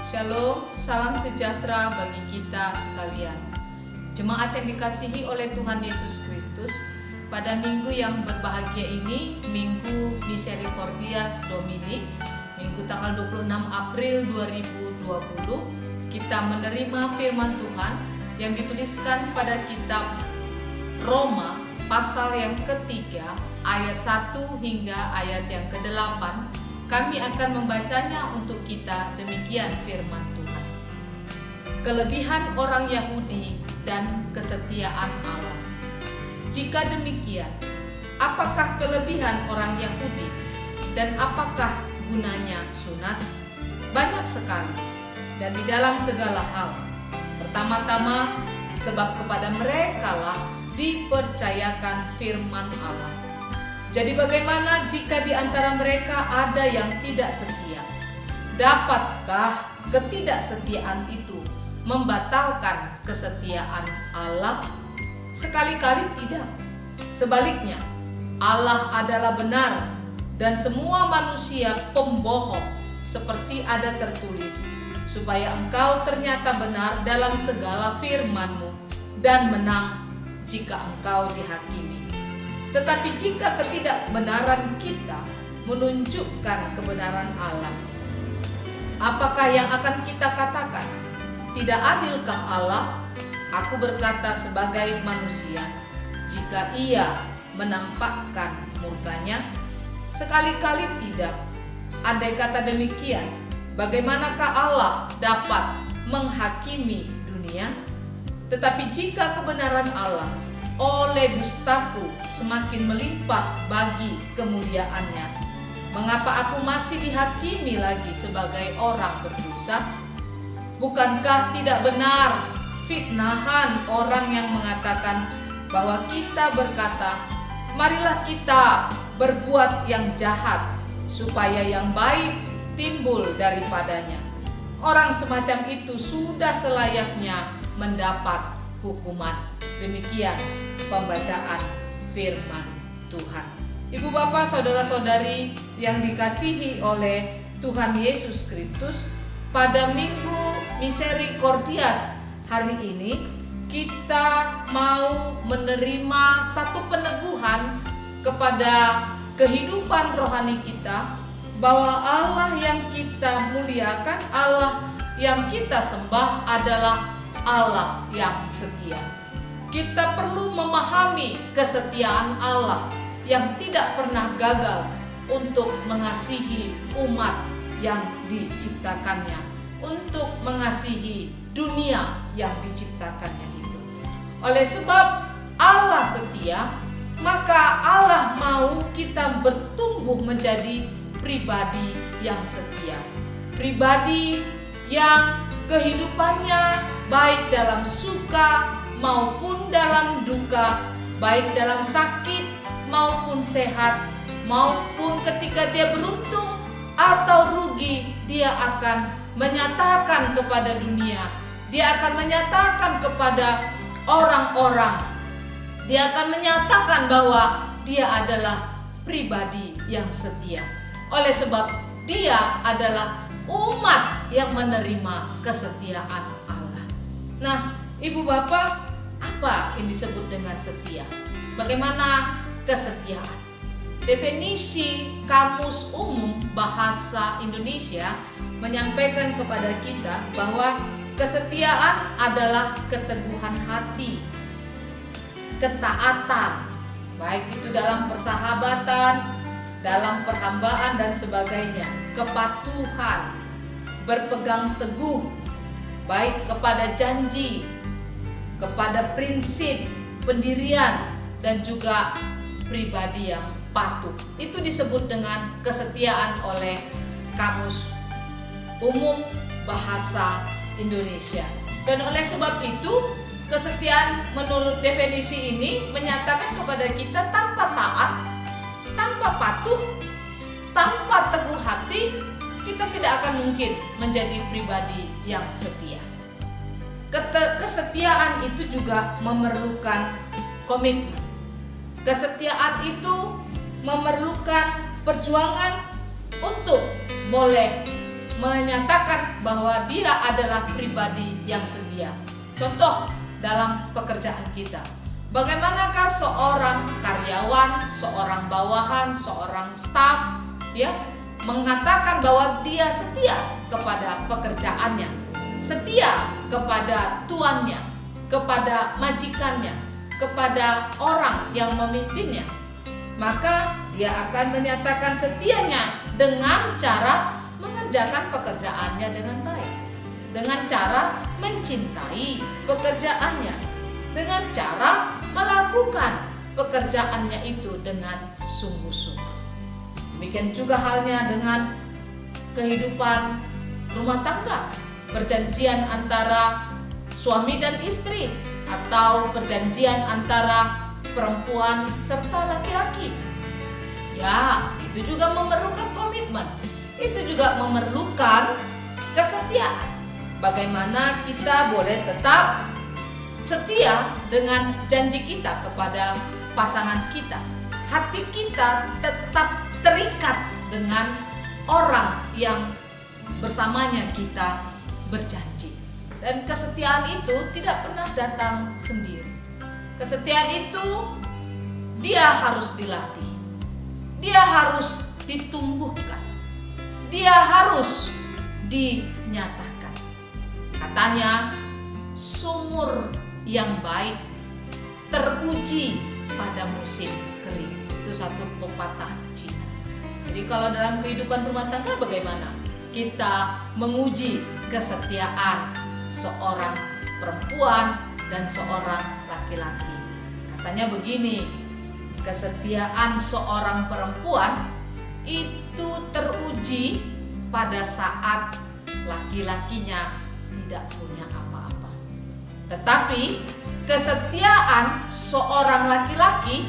Shalom, salam sejahtera bagi kita sekalian. Jemaat yang dikasihi oleh Tuhan Yesus Kristus, pada minggu yang berbahagia ini, Minggu Misericordias Domini, Minggu tanggal 26 April 2020, kita menerima firman Tuhan yang dituliskan pada kitab Roma pasal yang ketiga, ayat 1 hingga ayat yang ke-8. Kami akan membacanya untuk kita. Demikian firman Tuhan. Kelebihan orang Yahudi dan kesetiaan Allah. Jika demikian, apakah kelebihan orang Yahudi dan apakah gunanya sunat? Banyak sekali, dan di dalam segala hal. Pertama-tama, sebab kepada merekalah dipercayakan firman Allah. Jadi bagaimana jika di antara mereka ada yang tidak setia? Dapatkah ketidaksetiaan itu membatalkan kesetiaan Allah? Sekali-kali tidak. Sebaliknya, Allah adalah benar dan semua manusia pembohong, seperti ada tertulis, supaya engkau ternyata benar dalam segala firman-Mu dan menang jika engkau dihakimi. Tetapi jika ketidakbenaran kita menunjukkan kebenaran Allah, apakah yang akan kita katakan? Tidak adilkah Allah? Aku berkata sebagai manusia, jika Ia menampakkan murkanya? Sekali-kali tidak. Andai kata demikian, bagaimanakah Allah dapat menghakimi dunia? Tetapi jika kebenaran Allah oleh dustaku semakin melimpah bagi kemuliaannya, mengapa aku masih dihakimi lagi sebagai orang berdosa? Bukankah tidak benar fitnahan orang yang mengatakan bahwa kita berkata, marilah kita berbuat yang jahat supaya yang baik timbul daripadanya. Orang semacam itu sudah selayaknya mendapat hukuman. Demikian pembacaan firman Tuhan. Ibu bapak saudara-saudari yang dikasihi oleh Tuhan Yesus Kristus, pada Minggu Misericordias hari ini kita mau menerima satu peneguhan kepada kehidupan rohani kita, bahwa Allah yang kita muliakan, Allah yang kita sembah adalah Allah yang setia. Kita perlu memahami kesetiaan Allah yang tidak pernah gagal untuk mengasihi umat yang diciptakannya, untuk mengasihi dunia yang diciptakannya itu. Oleh sebab Allah setia, maka Allah mau kita bertumbuh menjadi pribadi yang setia, pribadi yang kehidupannya baik dalam suka maupun dalam duka, baik dalam sakit maupun sehat, maupun ketika dia beruntung atau rugi, dia akan menyatakan kepada dunia, dia akan menyatakan kepada orang-orang, dia akan menyatakan bahwa dia adalah pribadi yang setia. Oleh sebab dia adalah umat yang menerima kesetiaan Allah. Nah, ibu bapak, apa yang disebut dengan setia? Bagaimana kesetiaan? Definisi Kamus Umum Bahasa Indonesia menyampaikan kepada kita bahwa kesetiaan adalah keteguhan hati, ketaatan, baik itu dalam persahabatan, dalam perhambaan dan sebagainya, kepatuhan, berpegang teguh baik kepada janji, kepada prinsip, pendirian, dan juga pribadi yang patuh. Itu disebut dengan kesetiaan oleh Kamus Umum Bahasa Indonesia. Dan oleh sebab itu, kesetiaan menurut definisi ini menyatakan kepada kita tanpa taat, tanpa patuh, tanpa teguh hati, kita tidak akan mungkin menjadi pribadi yang setia. Kesetiaan itu juga memerlukan komitmen. Kesetiaan itu memerlukan perjuangan untuk boleh menyatakan bahwa dia adalah pribadi yang setia. Contoh dalam pekerjaan kita. Bagaimanakah seorang karyawan, seorang bawahan, seorang staf ya mengatakan bahwa dia setia kepada pekerjaannya, setia kepada tuannya, kepada majikannya, kepada orang yang memimpinnya. Maka dia akan menyatakan setianya dengan cara mengerjakan pekerjaannya dengan baik, dengan cara mencintai pekerjaannya, dengan cara melakukan pekerjaannya itu dengan sungguh-sungguh. Demikian juga halnya dengan kehidupan rumah tangga, perjanjian antara suami dan istri, atau perjanjian antara perempuan serta laki-laki. Ya, itu juga memerlukan komitmen. Itu juga memerlukan kesetiaan. Bagaimana kita boleh tetap setia dengan janji kita kepada pasangan kita. Hati kita tetap terikat dengan orang yang bersamanya kita berjanji. Dan kesetiaan itu tidak pernah datang sendiri. Kesetiaan itu dia harus dilatih. Dia harus ditumbuhkan. Dia harus dinyatakan. Katanya, sumur yang baik teruji pada musim kering. Itu satu pepatah Cina. Jadi kalau dalam kehidupan rumah tangga bagaimana? Kita menguji kesetiaan seorang perempuan dan seorang laki-laki. Katanya begini, kesetiaan seorang perempuan itu teruji pada saat laki-lakinya tidak punya apa-apa. Tetapi kesetiaan seorang laki-laki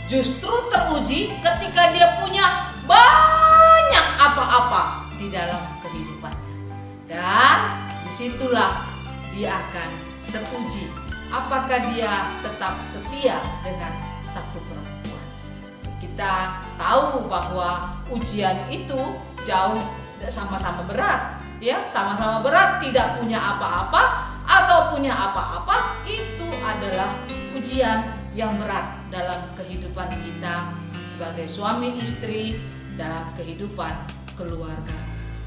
justru teruji ketika dia punya banyak apa-apa di dalam kehidupannya. Dan disitulah dia akan teruji apakah dia tetap setia dengan satu perempuan. Kita tahu bahwa ujian itu jauh sama-sama berat, ya, sama-sama berat, tidak punya apa-apa atau punya apa-apa, itu adalah ujian yang berat dalam kehidupan kita sebagai suami istri, dalam kehidupan keluarga.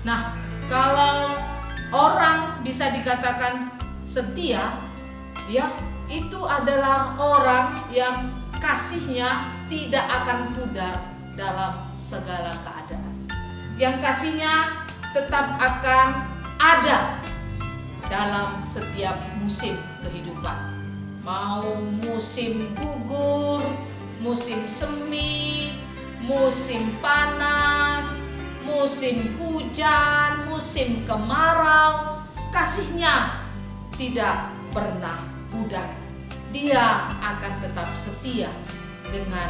Nah, kalau orang bisa dikatakan setia, ya, itu adalah orang yang kasihnya tidak akan pudar dalam segala keadaan. Yang kasihnya tetap akan ada dalam setiap musim kehidupan. Mau musim gugur, musim semi, musim panas, musim hujan, musim kemarau, kasihnya tidak pernah pudar. Dia akan tetap setia dengan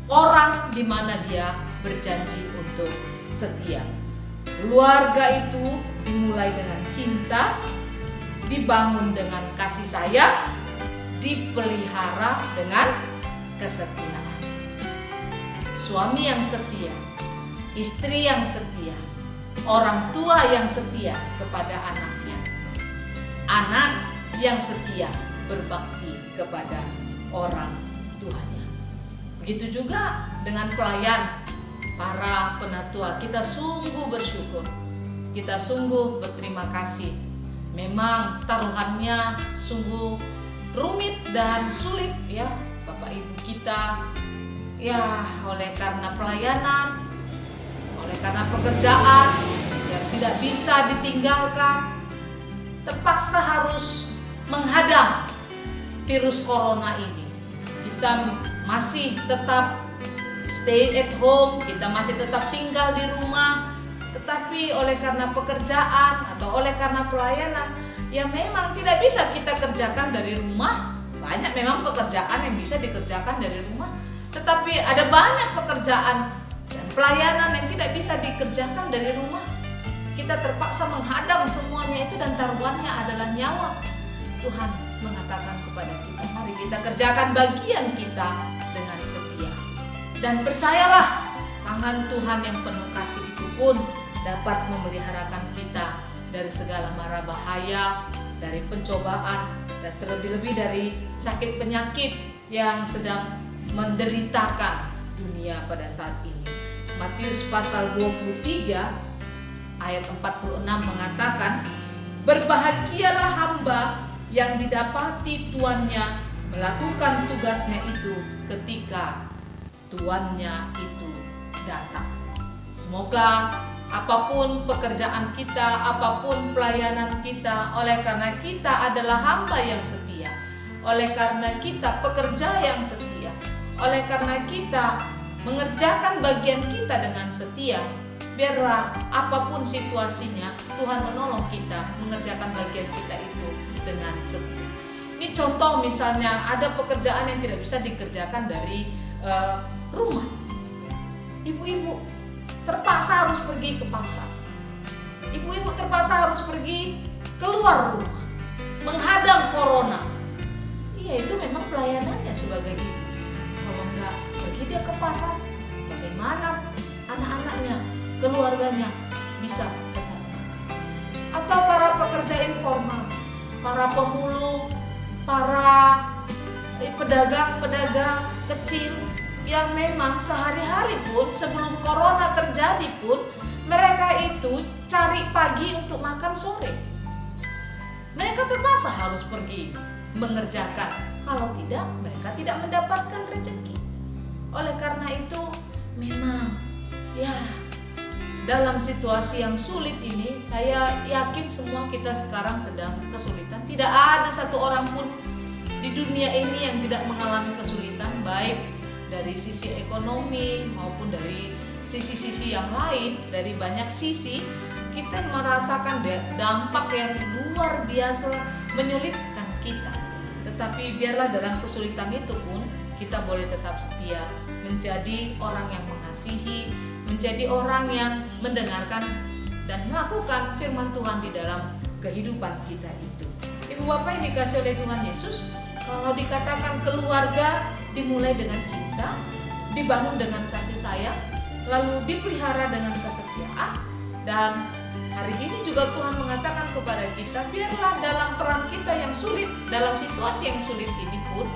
orang di mana dia berjanji untuk setia. Keluarga itu dimulai dengan cinta, dibangun dengan kasih sayang, dipelihara dengan kesetiaan. Suami yang setia, istri yang setia, orang tua yang setia kepada anaknya, anak yang setia berbakti kepada orang tuanya. Begitu juga dengan pelayan, para penatua. Kita sungguh bersyukur, kita sungguh berterima kasih. Memang taruhannya sungguh rumit dan sulit, ya Bapak Ibu kita, ya, oleh karena pelayanan, oleh karena pekerjaan yang tidak bisa ditinggalkan, terpaksa harus menghadang virus corona ini. Kita masih tetap stay at home, kita masih tetap tinggal di rumah, tetapi oleh karena pekerjaan atau oleh karena pelayanan yang memang tidak bisa kita kerjakan dari rumah. Banyak memang pekerjaan yang bisa dikerjakan dari rumah, tetapi ada banyak pekerjaan dan pelayanan yang tidak bisa dikerjakan dari rumah. Kita terpaksa menghadang semuanya itu dan taruhannya adalah nyawa. Tuhan mengatakan kepada kita, mari kita kerjakan bagian kita dengan setia. Dan percayalah, tangan Tuhan yang penuh kasih itu pun dapat memeliharakan kita dari segala mara bahaya, dari pencobaan, dan terlebih-lebih dari sakit penyakit yang sedang menderitakan dunia pada saat ini. Matius pasal 23 ayat 46 mengatakan, "Berbahagialah hamba yang didapati tuannya melakukan tugasnya itu ketika tuannya itu datang." Semoga apapun pekerjaan kita, apapun pelayanan kita, oleh karena kita adalah hamba yang setia, oleh karena kita pekerja yang setia, oleh karena kita mengerjakan bagian kita dengan setia, biarlah apapun situasinya Tuhan menolong kita mengerjakan bagian kita itu dengan setia. Ini contoh, misalnya ada pekerjaan yang tidak bisa dikerjakan dari rumah. Ibu-ibu terpaksa harus pergi ke pasar. Ibu-ibu terpaksa harus pergi keluar rumah, menghadang corona. Iya, itu memang pelayanannya sebagai ibu. Kalau enggak pergi dia ke pasar, bagaimana anak-anaknya, keluarganya bisa tetap makan? Atau para pekerja informal, para pemulung, para pedagang-pedagang kecil yang memang sehari-hari pun sebelum corona terjadi pun mereka itu cari pagi untuk makan sore. Mereka terpaksa harus pergi mengerjakan, kalau tidak mereka tidak mendapatkan rezeki. Oleh karena itu memang ya, dalam situasi yang sulit ini, saya yakin semua kita sekarang sedang kesulitan. Tidak ada satu orang pun di dunia ini yang tidak mengalami kesulitan, baik dari sisi ekonomi maupun dari sisi-sisi yang lain. Dari banyak sisi kita merasakan dampak yang luar biasa menyulitkan kita. Tetapi biarlah dalam kesulitan itu pun kita boleh tetap setia, menjadi orang yang mengasihi, menjadi orang yang mendengarkan dan melakukan firman Tuhan di dalam kehidupan kita itu. Ibu bapak yang dikasihi oleh Tuhan Yesus, kalau dikatakan keluarga dimulai dengan cinta, dibangun dengan kasih sayang, lalu dipelihara dengan kesetiaan, dan hari ini juga Tuhan mengatakan kepada kita, biarlah dalam peran kita yang sulit, dalam situasi yang sulit ini pun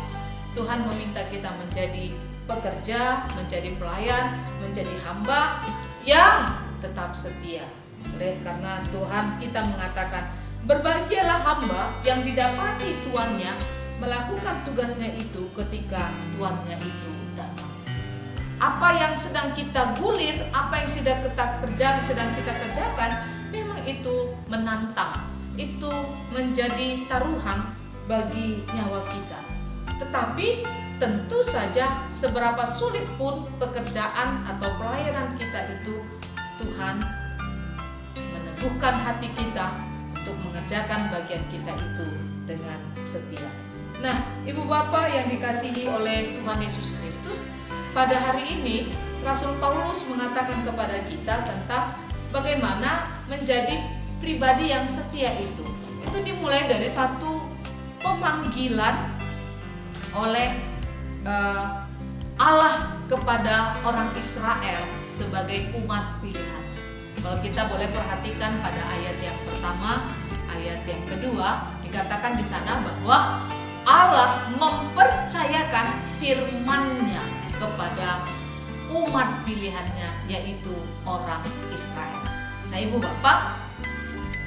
Tuhan meminta kita menjadi pekerja, menjadi pelayan, menjadi hamba yang tetap setia. Oleh karena Tuhan kita mengatakan, berbahagialah hamba yang didapati tuannya melakukan tugasnya itu ketika tuannya itu datang. Apa yang sedang kita gulir, apa yang sedang kita kerjakan, memang itu menantang, itu menjadi taruhan bagi nyawa kita. Tetapi tentu saja seberapa sulit pun pekerjaan atau pelayanan kita itu, Tuhan meneguhkan hati kita untuk mengerjakan bagian kita itu dengan setia. Nah, ibu bapak yang dikasihi oleh Tuhan Yesus Kristus, pada hari ini Rasul Paulus mengatakan kepada kita tentang bagaimana menjadi pribadi yang setia itu. Itu dimulai dari satu pemanggilan oleh Allah kepada orang Israel sebagai umat pilihan. Kalau kita boleh perhatikan pada ayat yang pertama, ayat yang kedua, dikatakan di sana bahwa Allah mempercayakan firman-Nya kepada umat pilihannya, yaitu orang Israel. Nah, ibu bapak,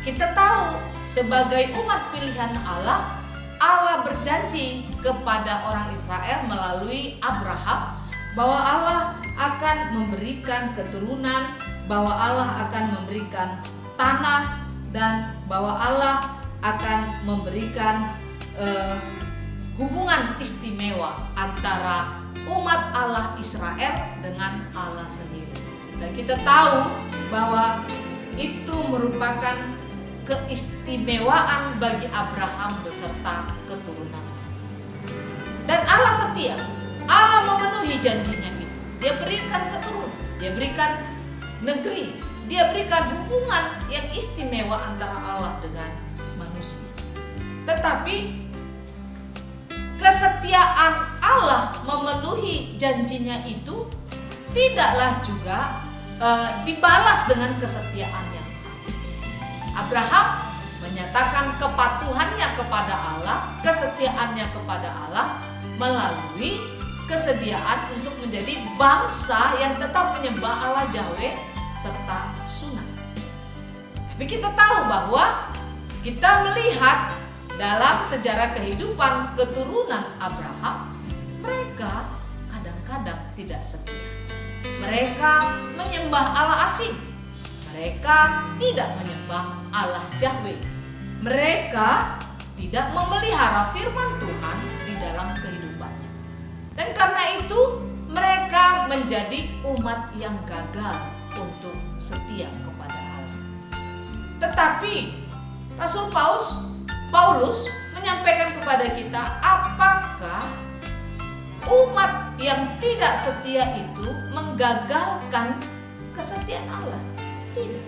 kita tahu sebagai umat pilihan Allah, Allah berjanji kepada orang Israel melalui Abraham bahwa Allah akan memberikan keturunan, bahwa Allah akan memberikan tanah, dan bahwa Allah akan memberikan hubungan istimewa antara umat Allah Israel dengan Allah sendiri. Dan kita tahu bahwa itu merupakan keistimewaan bagi Abraham beserta keturunan. Dan Allah setia, Allah memenuhi janjinya itu. Dia berikan keturunan, dia berikan negeri, dia berikan hubungan yang istimewa antara Allah dengan manusia. Tetapi kesetiaan Allah memenuhi janjinya itu tidaklah juga dibalas dengan kesetiaan yang sama. Abraham menyatakan kepatuhannya kepada Allah, kesetiaannya kepada Allah melalui kesediaan untuk menjadi bangsa yang tetap menyembah Allah Yahweh serta sunat. Tapi kita tahu bahwa kita melihat dalam sejarah kehidupan keturunan Abraham, mereka kadang-kadang tidak setia. Mereka menyembah Allah asing. Mereka tidak menyembah Allah Yahweh. Mereka tidak memelihara firman Tuhan di dalam kehidupannya. Dan karena itu mereka menjadi umat yang gagal untuk setia kepada Allah. Tetapi Rasul Paulus menyampaikan kepada kita, apakah umat yang tidak setia itu menggagalkan kesetiaan Allah? Tidak.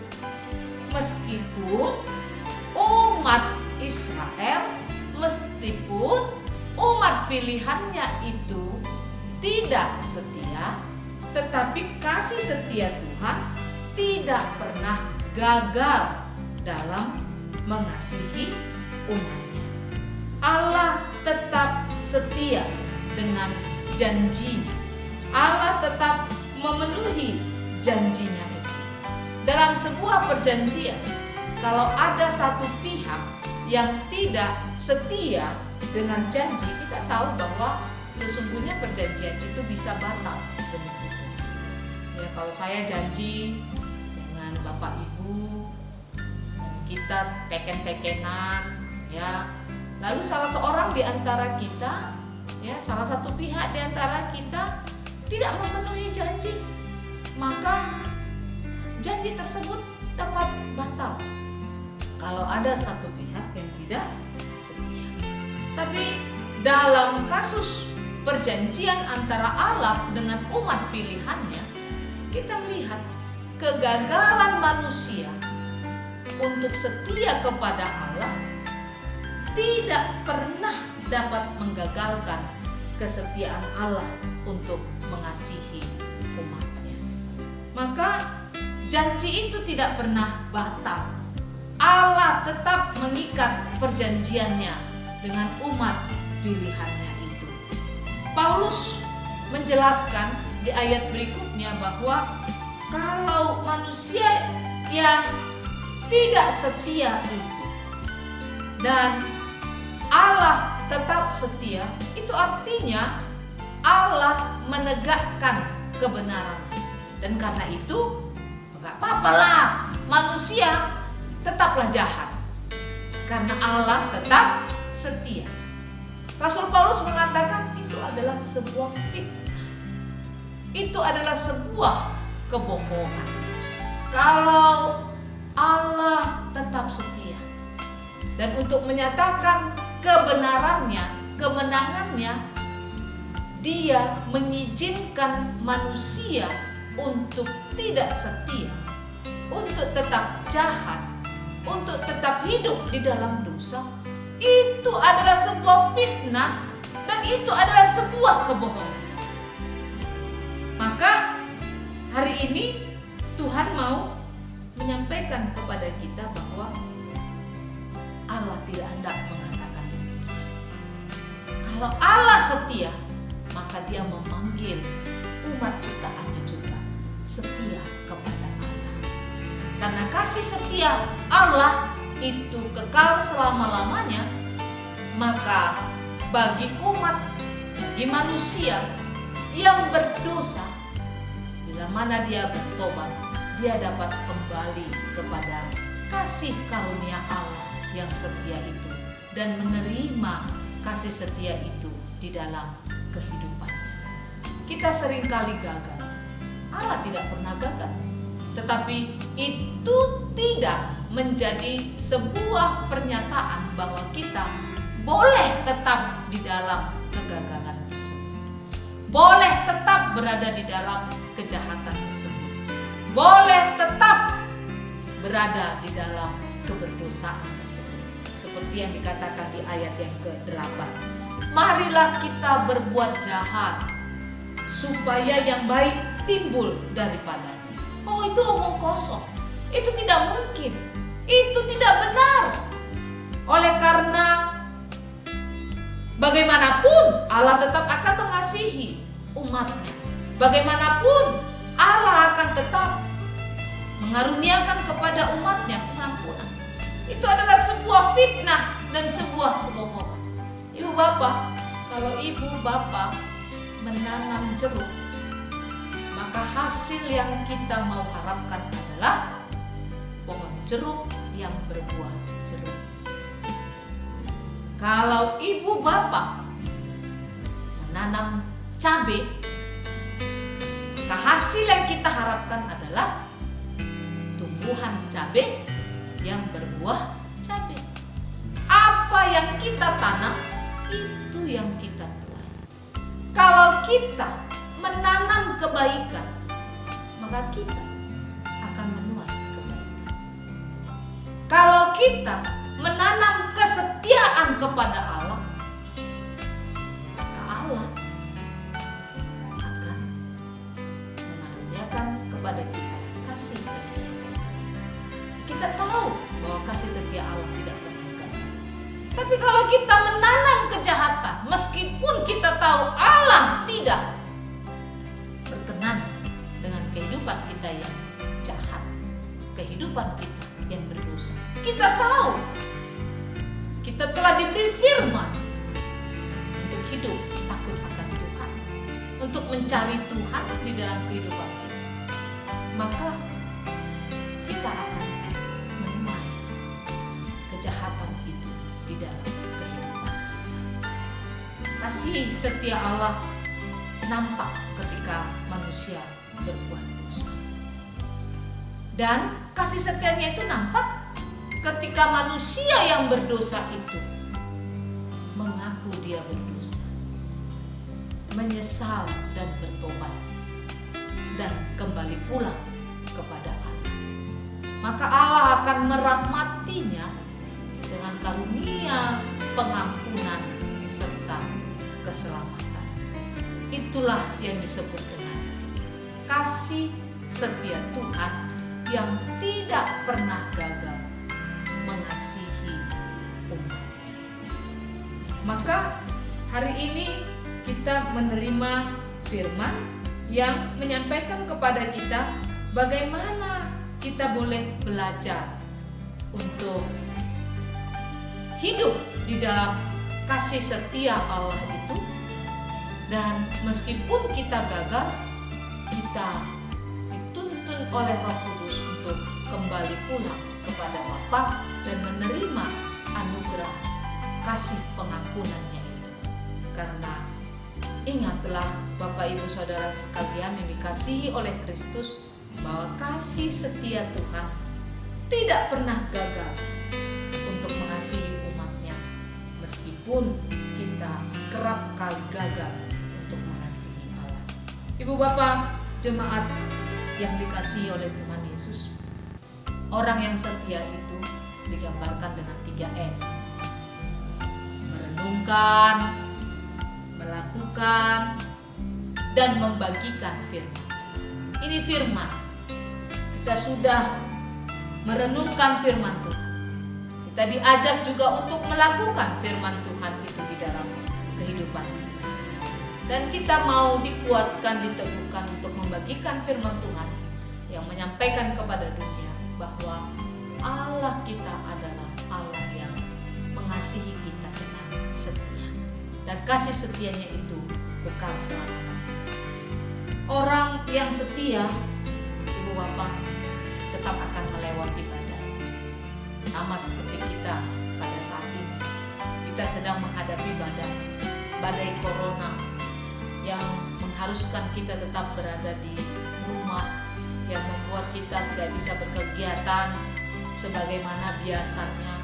Meskipun umat Israel, meskipun umat pilihannya itu tidak setia, tetapi kasih setia Tuhan tidak pernah gagal dalam mengasihi umatnya. Allah tetap setia dengan janjinya. Allah tetap memenuhi janjinya itu. Dalam sebuah perjanjian, kalau ada satu pihak yang tidak setia dengan janji, kita tahu bahwa sesungguhnya perjanjian itu bisa batal demi hukum. Ya, kalau saya janji dengan Bapak Ibu dan kita teken-tekenan, ya, lalu salah seorang di antara kita, ya, salah satu pihak di antara kita tidak memenuhi janji, maka janji tersebut dapat batal kalau ada satu pihak yang tidak setia. Tapi dalam kasus perjanjian antara Allah dengan umat pilihannya, kita melihat kegagalan manusia untuk setia kepada Allah tidak pernah dapat menggagalkan kesetiaan Allah untuk mengasihi umatnya. Maka janji itu tidak pernah batal. Allah tetap mengikat perjanjiannya dengan umat pilihannya itu. Paulus menjelaskan di ayat berikutnya bahwa kalau manusia yang tidak setia itu dan Allah tetap setia, itu artinya Allah menegakkan kebenaran. Dan karena itu enggak apa-apalah manusia tetaplah jahat, karena Allah tetap setia. Rasul Paulus mengatakan itu adalah sebuah fitnah. Itu adalah sebuah kebohongan. Kalau Allah tetap setia dan untuk menyatakan kebenarannya, kemenangannya, Dia mengizinkan manusia untuk tidak setia, untuk tetap jahat, untuk tetap hidup di dalam dosa. Itu adalah sebuah fitnah dan itu adalah sebuah kebohongan. Maka hari ini Tuhan mau menyampaikan kepada kita bahwa Allah tidak hendak mengatakan demikian. Kalau Allah setia, maka Dia memanggil umat ciptaannya juga setia kepada Allah. Karena kasih setia Allah itu kekal selama-lamanya, maka bagi umat, bagi manusia yang berdosa, bila mana dia bertobat, dia dapat kembali kepada kasih karunia Allah yang setia itu dan menerima kasih setia itu di dalam kehidupannya. Kita seringkali gagal. Allah tidak pernah gagal. Tetapi itu tidak menjadi sebuah pernyataan bahwa kita boleh tetap di dalam kegagalan tersebut. Boleh tetap berada di dalam kejahatan tersebut. Boleh tetap berada di dalam keberdosaan tersebut. Seperti yang dikatakan di ayat yang ke-8. Marilah kita berbuat jahat supaya yang baik timbul daripadanya. Oh, itu omong kosong. Itu tidak mungkin. Itu tidak benar. Oleh karena bagaimanapun Allah tetap akan mengasihi umatnya. Bagaimanapun Allah akan tetap mengaruniakan kepada umatnya pengampunan. Itu adalah sebuah fitnah dan sebuah kebohongan. Ibu bapak, kalau ibu bapak menanam jeruk, maka hasil yang kita mau harapkan adalah pohon jeruk yang berbuah jeruk. Kalau ibu bapak menanam cabai, maka hasil yang kita harapkan adalah tumbuhan cabai yang berbuah cabai. Apa yang kita tanam, itu yang kita tuai. Kalau kita menanam kebaikan, maka kita akan menuai kebaikan. Kalau kita menanam kesetiaan kepada Allah, maka Allah akan mengaruniakan kepada kita kasih setia. Kita tahu bahwa kasih setia Allah tidak pernah gagal. Tapi kalau kita menanam kejahatan, meskipun kita tahu Allah tidak berkenan dengan kehidupan kita yang jahat, kehidupan kita yang berdosa. Kita tahu kita telah diberi firman untuk hidup takut akan Tuhan, untuk mencari Tuhan di dalam kehidupan kita. Maka kita akan menuai kejahatan itu di dalam kehidupan kita. Kasih setia Allah nampak ketika manusia berbuat dosa. Dan kasih setianya itu nampak ketika manusia yang berdosa itu mengaku dia berdosa, menyesal dan bertobat, dan kembali pulang kepada Allah. Maka Allah akan merahmatinya dengan karunia, pengampunan, serta keselamatan. Itulah yang disebut dengan kasih setia Tuhan yang tidak pernah gagal mengasihi umatnya. Maka hari ini kita menerima firman yang menyampaikan kepada kita bagaimana kita boleh belajar untuk hidup di dalam kasih setia Allah itu. Dan meskipun kita gagal, kita dituntun oleh Roh Kudus untuk kembali pulang kepada Bapa dan menerima anugerah kasih pengampunannya itu. Karena ingatlah Bapak Ibu Saudara sekalian yang dikasihi oleh Kristus, bahwa kasih setia Tuhan tidak pernah gagal untuk mengasihi umatnya, meskipun kita kerap kali gagal untuk mengasihi Allah. Ibu Bapak jemaat yang dikasihi oleh Tuhan Yesus, orang yang setia itu digambarkan dengan 3M. Merenungkan, melakukan, dan membagikan firman. Ini firman. Kita sudah merenungkan firman Tuhan. Kita diajak juga untuk melakukan firman Tuhan itu di dalam kehidupan kita. Dan kita mau dikuatkan, diteguhkan untuk membagikan firman Tuhan yang menyampaikan kepada dunia bahwa Allah kita adalah Allah yang mengasihi kita dengan setia. Dan kasih setianya itu kekal selamanya. Orang yang setia, Ibu Bapak, tetap akan melewati badai. Sama seperti kita pada saat ini. Kita sedang menghadapi badai corona yang mengharuskan kita tetap berada di rumah, yang membuat kita tidak bisa berkegiatan sebagaimana biasanya.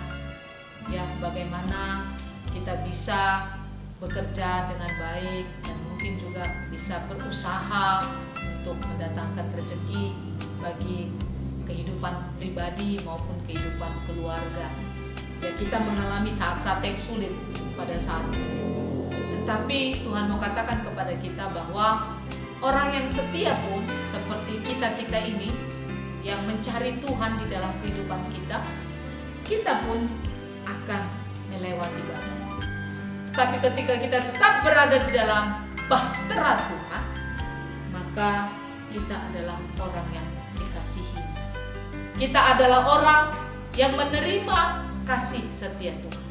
Ya, bagaimana kita bisa bekerja dengan baik dan mungkin juga bisa berusaha untuk mendatangkan rezeki bagi kehidupan pribadi maupun kehidupan keluarga. Ya, kita mengalami saat-saat yang sulit pada saat ini. Tetapi Tuhan mau katakan kepada kita bahwa orang yang setia pun seperti kita ini yang mencari Tuhan di dalam kehidupan kita, kita pun akan melewati badai. Tapi ketika kita tetap berada di dalam bahtera Tuhan, maka kita adalah orang yang dikasihi. Kita adalah orang yang menerima kasih setia Tuhan.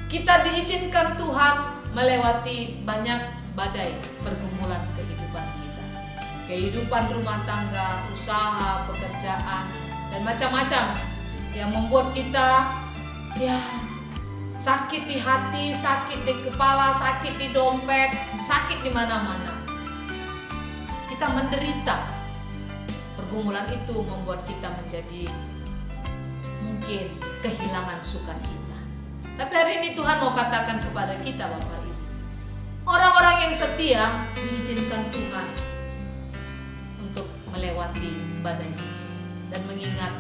Kita diizinkan Tuhan melewati banyak badai pergumulan kehidupan kita. Kehidupan rumah tangga, usaha, pekerjaan, dan macam-macam yang membuat kita sakit di hati, sakit di kepala, sakit di dompet, sakit di mana-mana. Kita menderita. Pergumulan itu membuat kita menjadi mungkin kehilangan sukacita. Tapi hari ini Tuhan mau katakan kepada kita, Bapak Ibu, orang-orang yang setia diizinkan Tuhan untuk melewati badai ini dan mengingat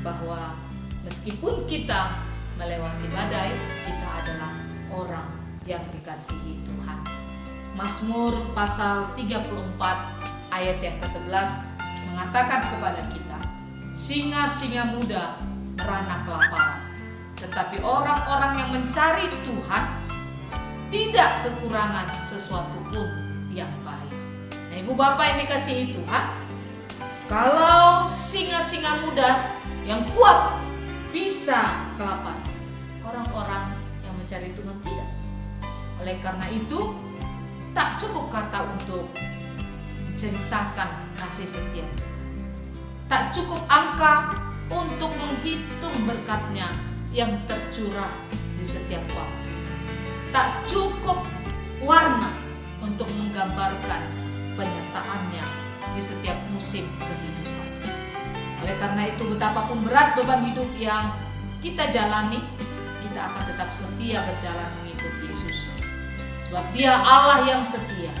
bahwa meskipun kita melewati badai, kita adalah orang yang dikasihi Tuhan. Mazmur pasal 34 ayat yang ke-11 mengatakan kepada kita, singa-singa muda merana kelaparan, tetapi orang-orang yang mencari Tuhan tidak kekurangan sesuatu pun yang baik. Nah, Ibu Bapak yang dikasihi Tuhan, kalau singa-singa muda yang kuat bisa kelaparan, orang-orang yang mencari Tuhan tidak. Oleh karena itu, tak cukup kata untuk menceritakan kasih setia Tuhan. Tak cukup angka untuk menghitung berkat-Nya yang tercurah di setiap waktu. Tak cukup warna untuk menggambarkan penyertaan-Nya di setiap musim kehidupan. Oleh karena itu, betapapun berat beban hidup yang kita jalani, kita akan tetap setia berjalan mengikuti Yesus. Sebab Dia Allah yang setia.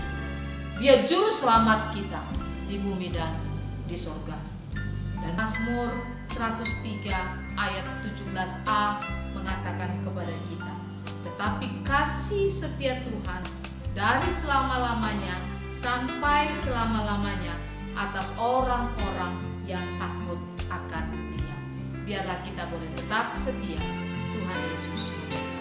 Dia juru selamat kita di bumi dan di surga. Dan Mazmur 103 ayat 17a mengatakan kepada kita, tetapi kasih setia Tuhan dari selama-lamanya sampai selama-lamanya atas orang-orang yang takut akan Dia. Biarlah kita boleh tetap setia. Tuhan Yesus memberkati.